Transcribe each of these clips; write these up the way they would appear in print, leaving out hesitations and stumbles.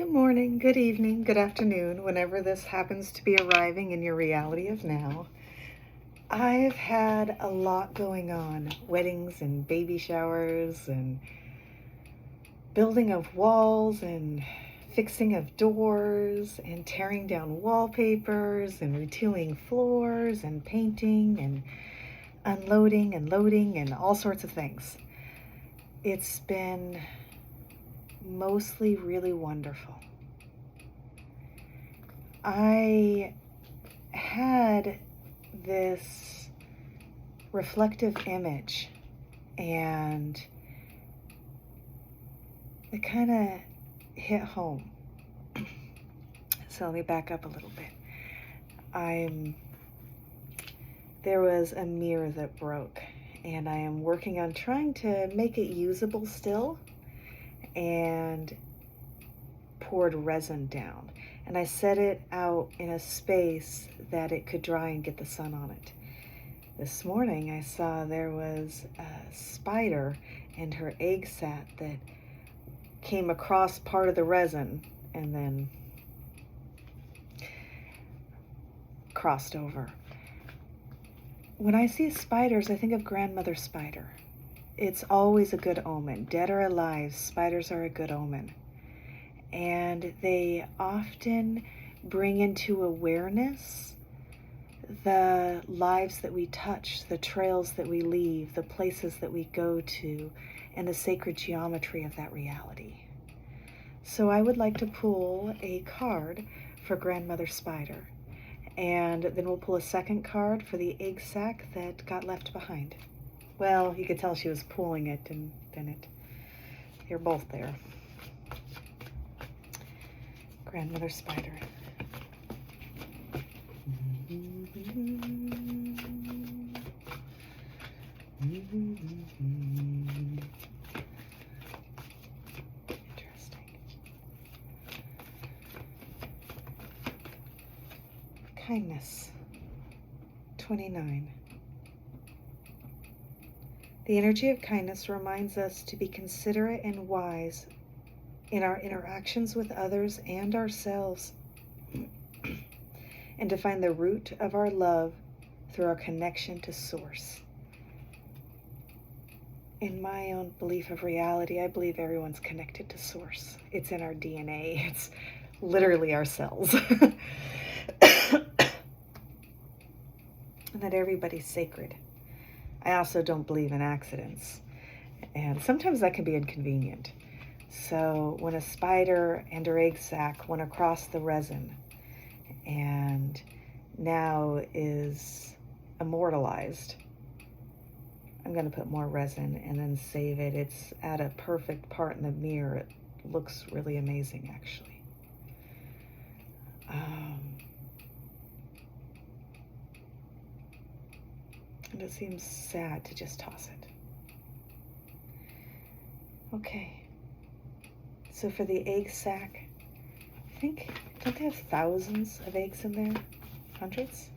Good morning, good evening, good afternoon, whenever this happens to be arriving in your reality of now. I've had a lot going on, weddings and baby showers and building of walls and fixing of doors and tearing down wallpapers and retooling floors and painting and unloading and loading and all sorts of things. It's been mostly really wonderful. I had this reflective image and it kind of hit home. So let me back up a little bit. There was a mirror that broke and I am working on trying to make it usable still, and poured resin down. And I set it out in a space that it could dry and get the sun on it. This morning I saw there was a spider and her egg sac that came across part of the resin and then crossed over. When I see spiders, I think of grandmother spider. It's always a good omen. Dead or alive, spiders are a good omen. And they often bring into awareness the lives that we touch, the trails that we leave, the places that we go to, and the sacred geometry of that reality. So I would like to pull a card for Grandmother Spider, and then we'll pull a second card for the egg sac that got left behind. Well, you could tell she was pulling it, and then you're both there. Grandmother Spider. Interesting. Kindness. 29. The energy of kindness reminds us to be considerate and wise in our interactions with others and ourselves, and to find the root of our love through our connection to Source. In my own belief of reality, I believe everyone's connected to Source. It's in our DNA. It's literally our cells. And that everybody's sacred. I also don't believe in accidents, and sometimes that can be inconvenient. So when a spider and her egg sac went across the resin and now is immortalized, I'm going to put more resin and then save it. It's at a perfect part in the mirror. It looks really amazing, actually. And it seems sad to just toss it. Okay. So for the egg sac, I think, don't they have thousands of eggs in there? Hundreds?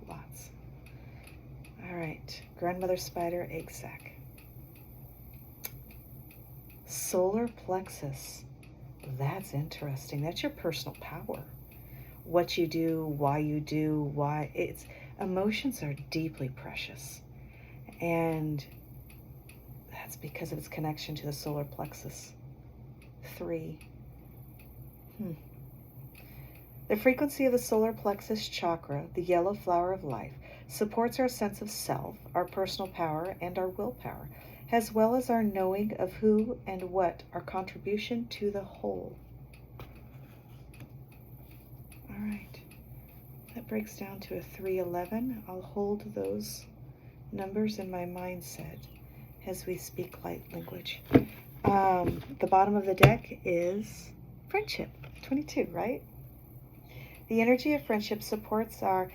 Lots. All right, Grandmother Spider, egg sac. Solar plexus. That's interesting. That's your personal power. What you do, why you do, emotions are deeply precious. And that's because of its connection to the solar plexus. 3. The frequency of the solar plexus chakra, the yellow flower of life, supports our sense of self, our personal power, and our willpower, as well as our knowing of who and what our contribution to the whole. All right. That breaks down to a 311. I'll hold those numbers in my mindset as we speak light language. The bottom of the deck is friendship, 22, right? The energy of friendship supports our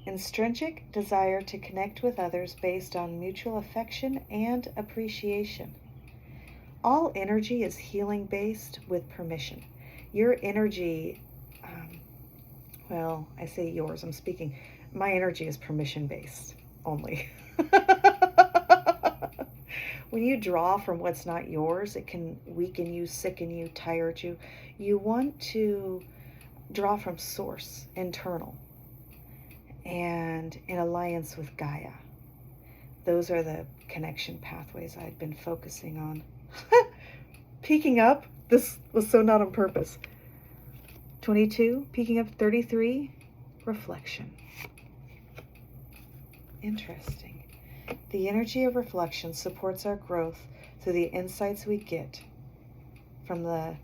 intrinsic desire to connect with others based on mutual affection and appreciation. All energy is healing based with permission. Your energy, well, I say yours, I'm speaking, my energy is permission based only. when you draw from what's not yours, it can weaken you, sicken you, tire you. You want to draw from source, internal, and in alliance with Gaia. Those are the connection pathways I've been focusing on. Peeking up, this was so not on purpose. 22, peeking up. 33, reflection. Interesting. The energy of reflection supports our growth through the insights we get from the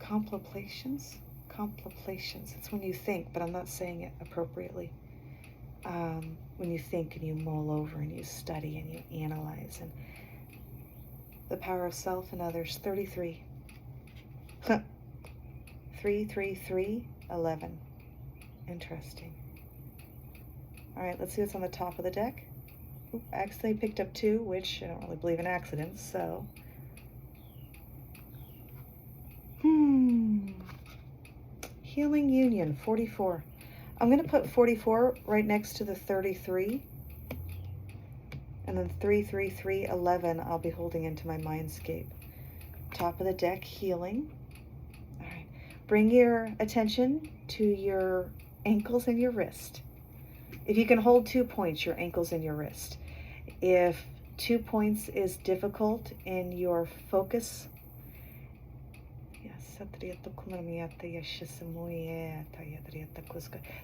contemplations. It's when you think, but I'm not saying it appropriately. When you think and you mull over and you study and you analyze, and the power of self and others. 33. 333 11. Interesting. All right, let's see what's on the top of the deck. Oop, I accidentally picked up 2, which I don't really believe in accidents, so. Healing Union, 44. I'm going to put 44 right next to the 33. And then 333 11 I'll be holding into my mindscape. Top of the deck, healing. All right. Bring your attention to your ankles and your wrist. If you can hold 2 points, your ankles and your wrist. If 2 points is difficult in your focus,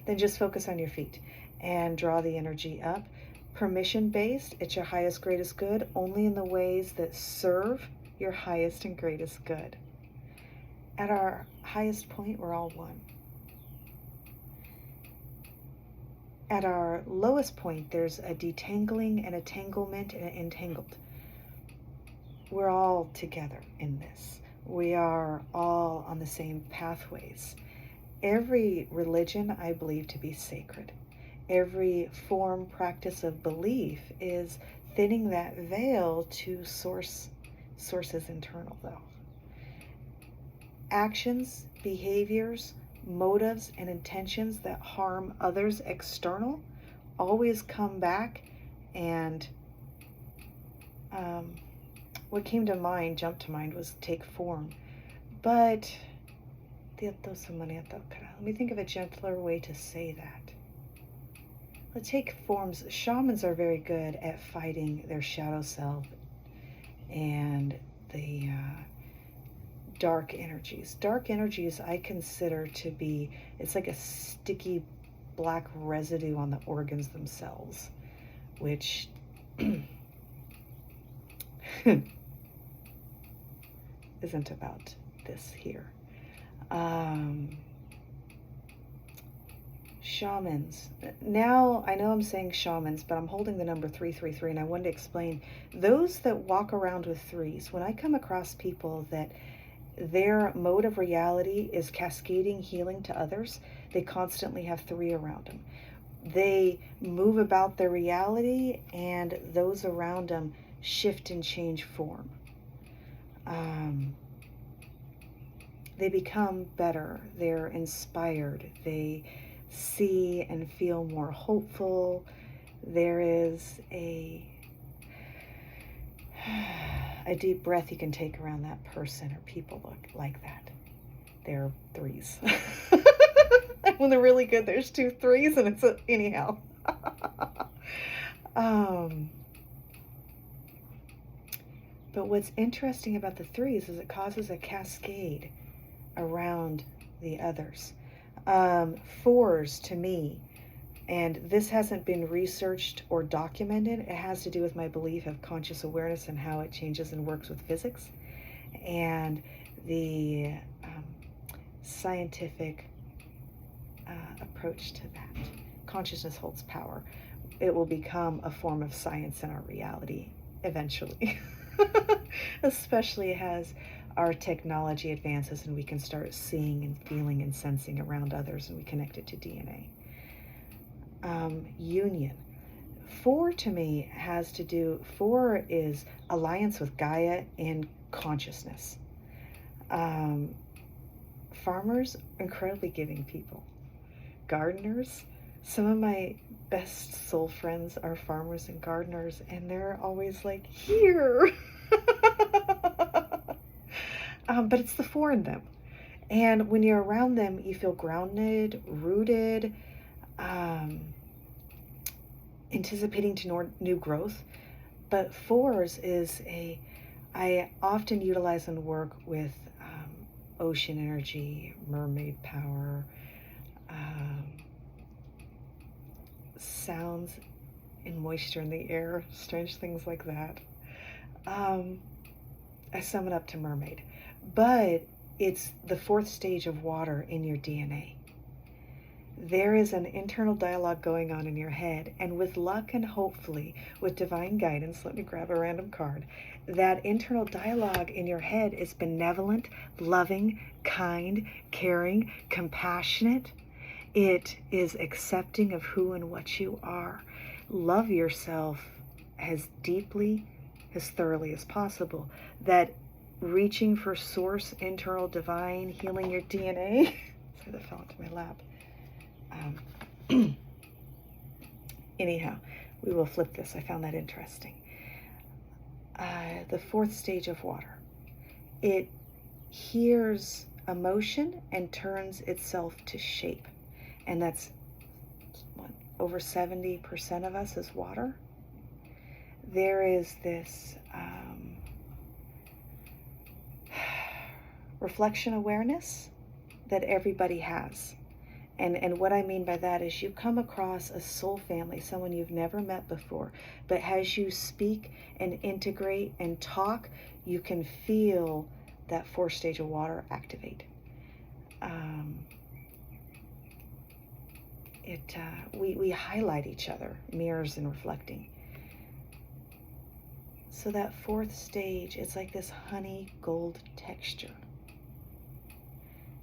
then just focus on your feet and draw the energy up. Permission-based, it's your highest, greatest good, only in the ways that serve your highest and greatest good. At our highest point, we're all one. At our lowest point, there's a detangling and a tanglement and an entangled. We're all together in this. We are all on the same pathways. Every religion I believe to be sacred. Every form, practice of belief is thinning that veil to source. Source is internal, though. Actions, behaviors, motives, and intentions that harm others external always come back, and what came to mind, jumped to mind, was take form. But let me think of a gentler way to say that. Let's take forms. Shamans are very good at fighting their shadow self and the dark energies. Dark energies I consider to be, it's like a sticky black residue on the organs themselves, which isn't about this here. Shamans. Now, I know I'm saying shamans, but I'm holding the number 333, and I wanted to explain those that walk around with threes. When I come across people that their mode of reality is cascading healing to others, they constantly have 3 around them. They move about their reality, and those around them shift and change form. They become better. They're inspired. They see and feel more hopeful. There is a deep breath you can take around that person or people look like that. They're 3s. When they're really good, there's 2 3s, and it's anyhow. But what's interesting about the 3s is it causes a cascade around the others. 4s, to me, and this hasn't been researched or documented, it has to do with my belief of conscious awareness and how it changes and works with physics, and the scientific approach to that. Consciousness holds power. It will become a form of science in our reality eventually. Especially as our technology advances and we can start seeing and feeling and sensing around others, and we connect it to DNA. Union. 4 to me has to do, 4 is alliance with Gaia and consciousness. Farmers, incredibly giving people. Gardeners, Some of my best soul friends are farmers and gardeners, and they're always like, here. But it's the four in them. And when you're around them, you feel grounded, rooted, anticipating to new growth. But fours is I often utilize and work with ocean energy, mermaid power, sounds and moisture in the air, strange things like that. I sum it up to mermaid. But it's the fourth stage of water in your DNA. There is an internal dialogue going on in your head, and with luck and hopefully with divine guidance, let me grab a random card, that internal dialogue in your head is benevolent, loving, kind, caring, compassionate. It is accepting of who and what you are. Love yourself as deeply, as thoroughly as possible. That reaching for source, internal, divine, healing your DNA. Sorry, that fell into my lap. Anyhow, we will flip this. I found that interesting. The fourth stage of water. It hears emotion and turns itself to shape. And that's what, over 70% of us is water. There is this reflection awareness that everybody has. And what I mean by that is you come across a soul family, someone you've never met before, but as you speak and integrate and talk, you can feel that fourth stage of water activate. We highlight each other, mirrors and reflecting. So that fourth stage, it's like this honey gold texture.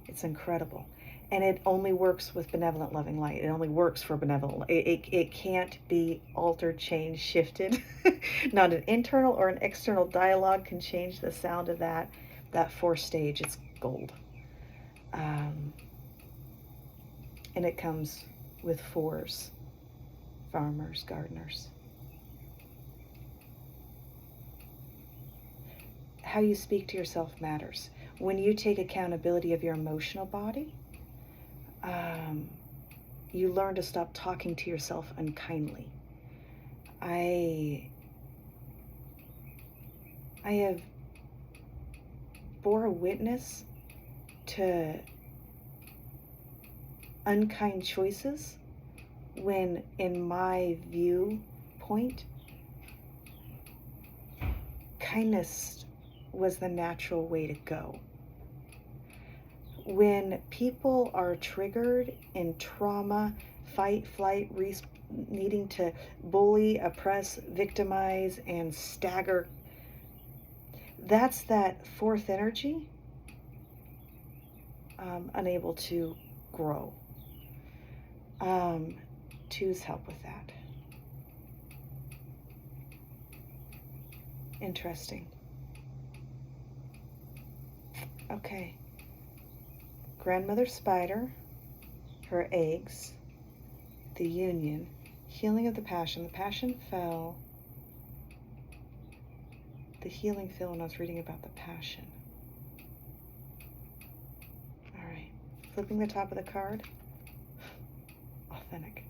It's incredible. And it only works with benevolent, loving light. It only works for benevolent. It can't be altered, changed, shifted. Not an internal or an external dialogue can change the sound of that fourth stage. It's gold. And it comes with fours, farmers, gardeners. How you speak to yourself matters. When you take accountability of your emotional body, you learn to stop talking to yourself unkindly. I have bore witness to unkind choices when, in my viewpoint, kindness was the natural way to go. When people are triggered in trauma, fight, flight, needing to bully, oppress, victimize, and stagger, that's that fourth energy unable to grow. Choose help with that. Interesting. Okay. Grandmother spider, her eggs, the union, healing of the passion. The passion fell. The healing fell when I was reading about the passion. All right. Flipping the top of the card. Authentic.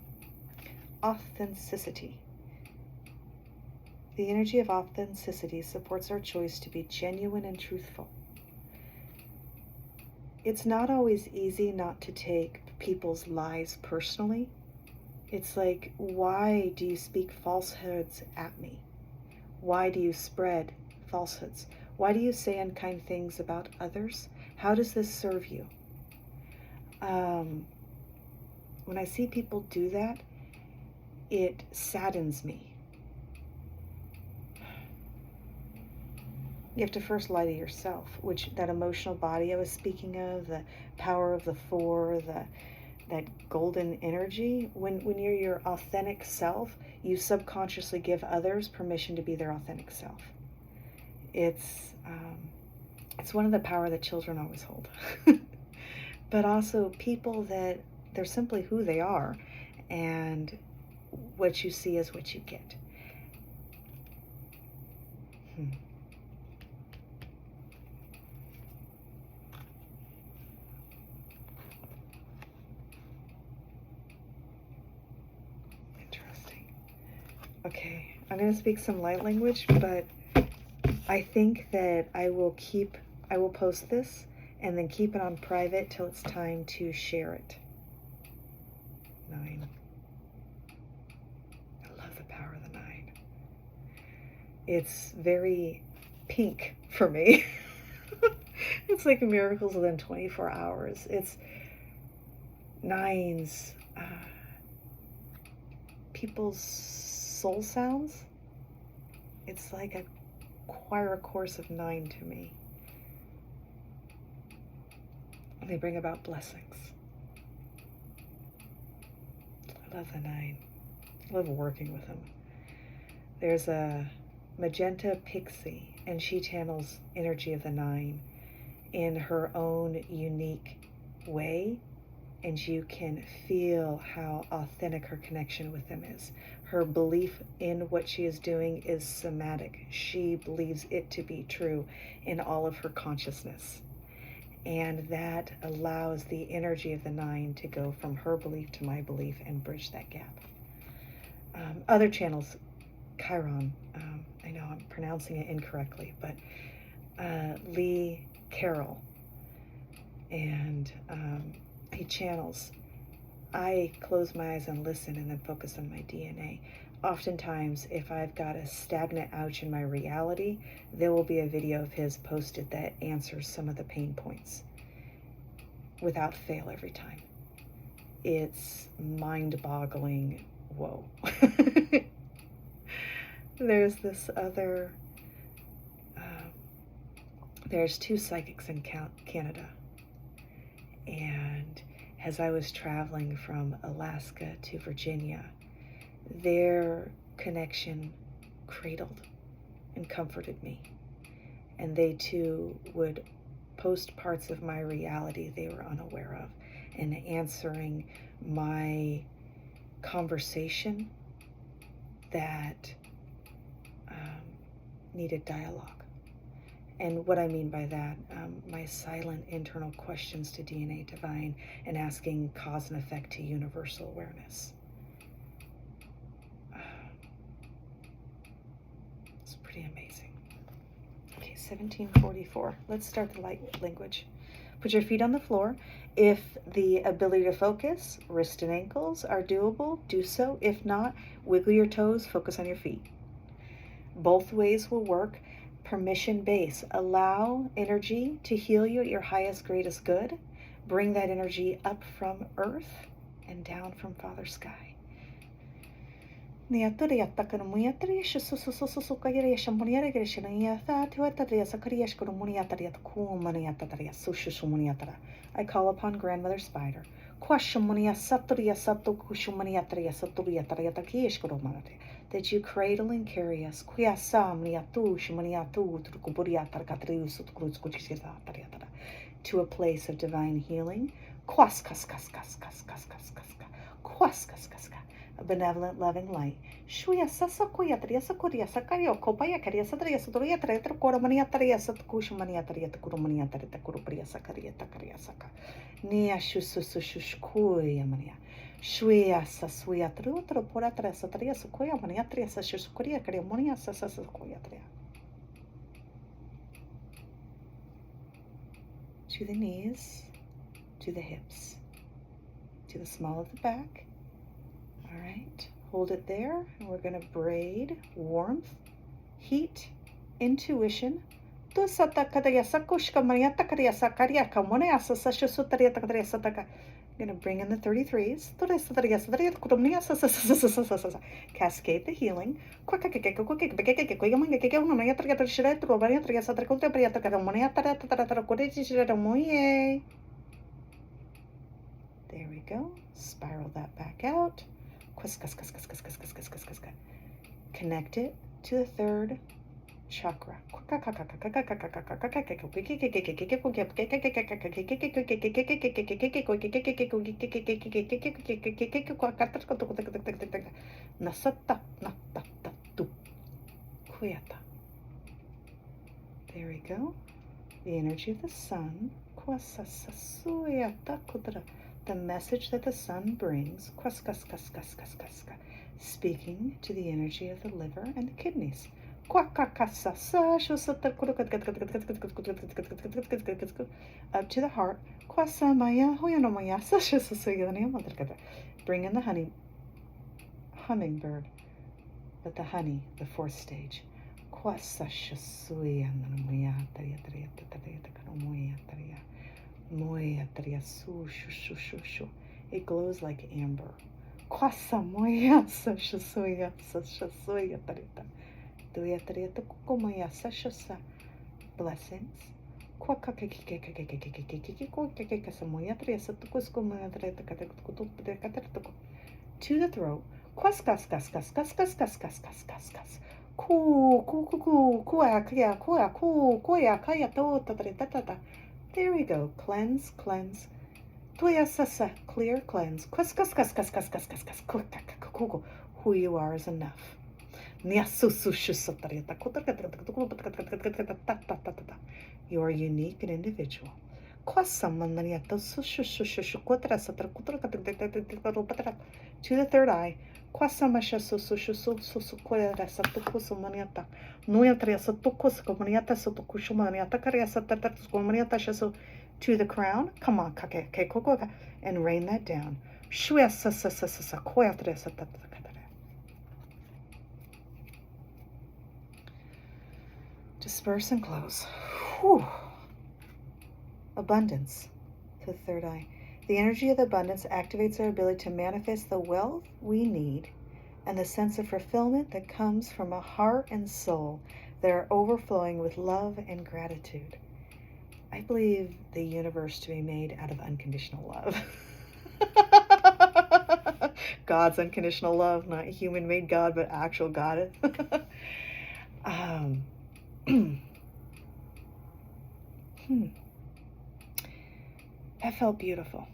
Authenticity. The energy of authenticity supports our choice to be genuine and truthful. It's not always easy not to take people's lies personally. It's like, why do you speak falsehoods at me? Why do you spread falsehoods? Why do you say unkind things about others? How does this serve you? When I see people do that, it saddens me. You have to first lie to yourself, which that emotional body I was speaking of, the power of the four, that golden energy. When you're your authentic self, you subconsciously give others permission to be their authentic self. It's one of the power that children always hold. But also people that they're simply who they are. and what you see is what you get. Interesting. Okay, I'm going to speak some light language, but I think that I will post this and then keep it on private till it's time to share it. 9. I love the power of the 9. It's very pink for me. It's like miracles within 24 hours. It's 9s, people's soul sounds. It's like a choir course of 9 to me. They bring about blessings. I love the 9. I love working with them. There's a magenta pixie, and she channels energy of the 9 in her own unique way, and you can feel how authentic her connection with them is. Her belief in what she is doing is somatic. She believes it to be true in all of her consciousness. And that allows the energy of the 9 to go from her belief to my belief and bridge that gap. Other channels, Chiron, I know I'm pronouncing it incorrectly, but Lee Carroll, and he channels. I close my eyes and listen and then focus on my DNA. Oftentimes, if I've got a stagnant ouch in my reality, there will be a video of his posted that answers some of the pain points without fail every time. It's mind-boggling. Whoa. There's this other, there's 2 psychics in Canada, and as I was traveling from Alaska to Virginia, their connection cradled and comforted me. And they too would post parts of my reality they were unaware of, and answering my conversation that needed dialogue. And what I mean by that, my silent internal questions to DNA Divine and asking cause and effect to universal awareness. It's pretty amazing. Okay, 1744. Let's start the light language. Put your feet on the floor. If the ability to focus, wrist and ankles are doable, do so. If not, wiggle your toes, focus on your feet. Both ways will work. Permission base. Allow energy to heal you at your highest, greatest good. Bring that energy up from earth and down from Father Sky. I call upon Grandmother Spider. That you cradle and carry us to a place of divine healing, a benevolent, loving light. To the knees, to the hips, to the small of the back. All right, hold it there, and we're going to braid warmth, heat, intuition. Going to bring in the 33s. Cascade the healing. There we go. Spiral that back out. Connect it to the 3rd, chakra. There we go. The energy of the sun. The message that the sun brings. Speaking to the energy of the liver and the kidneys. Up to the heart. Bring in the hummingbird, but the honey, the fourth stage. It glows like amber. Blessings. To the throat. There we go. Cleanse, cleanse. Clear, cleanse. Who you are is enough. You are unique and individual. To the third eye. To the crown. Come on, and rain that down. Disperse and close. Whew. Abundance to the third eye. The energy of the abundance activates our ability to manifest the wealth we need and the sense of fulfillment that comes from a heart and soul that are overflowing with love and gratitude. I believe the universe to be made out of unconditional love. God's unconditional love, not human-made God, but actual God. That felt beautiful.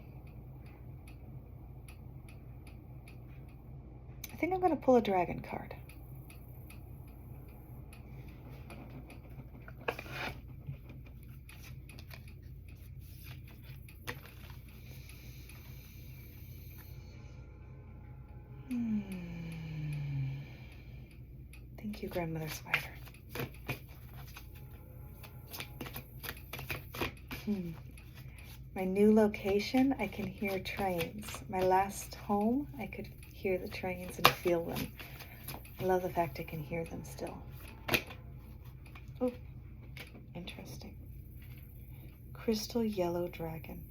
I think I'm going to pull a dragon card. Thank you, Grandmother Spider. My new location, I can hear trains. My last home, I could hear the trains and feel them. I love the fact I can hear them still. Oh, interesting. Crystal yellow dragon.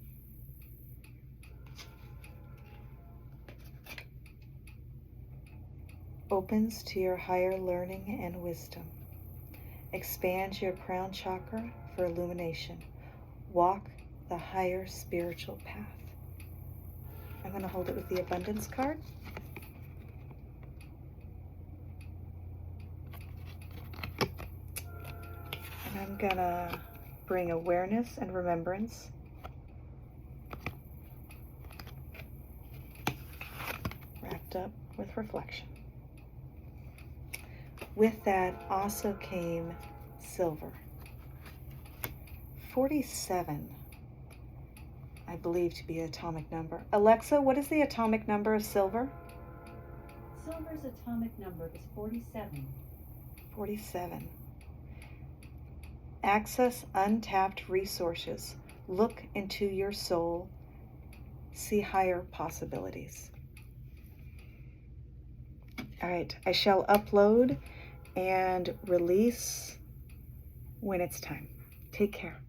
Opens to your higher learning and wisdom. Expands your crown chakra for illumination. Walk the higher spiritual path. I'm going to hold it with the abundance card. And I'm going to bring awareness and remembrance. Wrapped up with reflection. With that also came silver. 47, I believe to be the atomic number. Alexa, what is the atomic number of silver? Silver's atomic number is 47. 47. Access untapped resources. Look into your soul. See higher possibilities. All right, I shall upload and release when it's time. Take care.